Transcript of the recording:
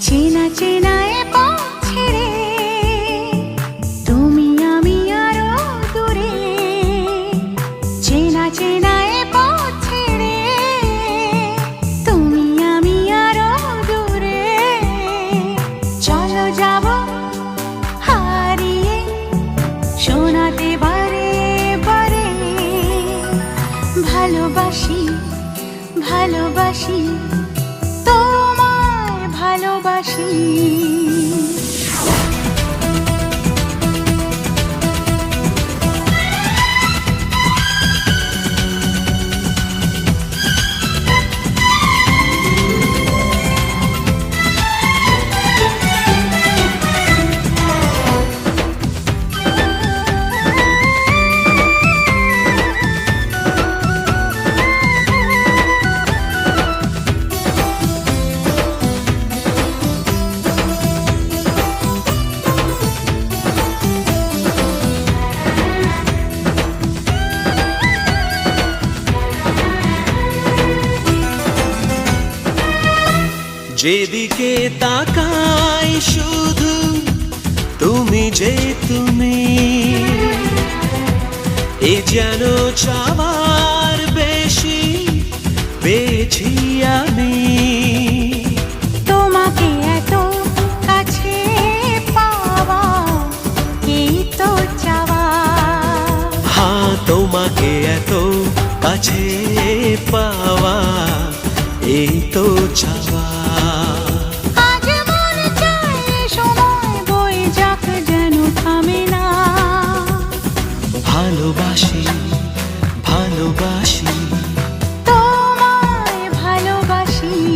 চেনা চেনা এ পথ ছেড়ে তুমি আমি আরো দূরে, চেনা চেনা এ পথ ছেড়ে তুমি আমি আরো দূরে। চলো যাব হারিয়ে শোনাতে বারে বারে, ভালোবাসি ভালোবাসি তোমায় ভালোবাসি। যেদিকে তাকাই শুধু তুমি যে তুমি, এ যেন চাওয়ার বেশি পেয়েছি আমি। তোমাকে এত কাছে পাওয়া এই তো চাওয়া, হ্যাঁ তোমাকে এত কাছে পাওয়া এই তো চাওয়া।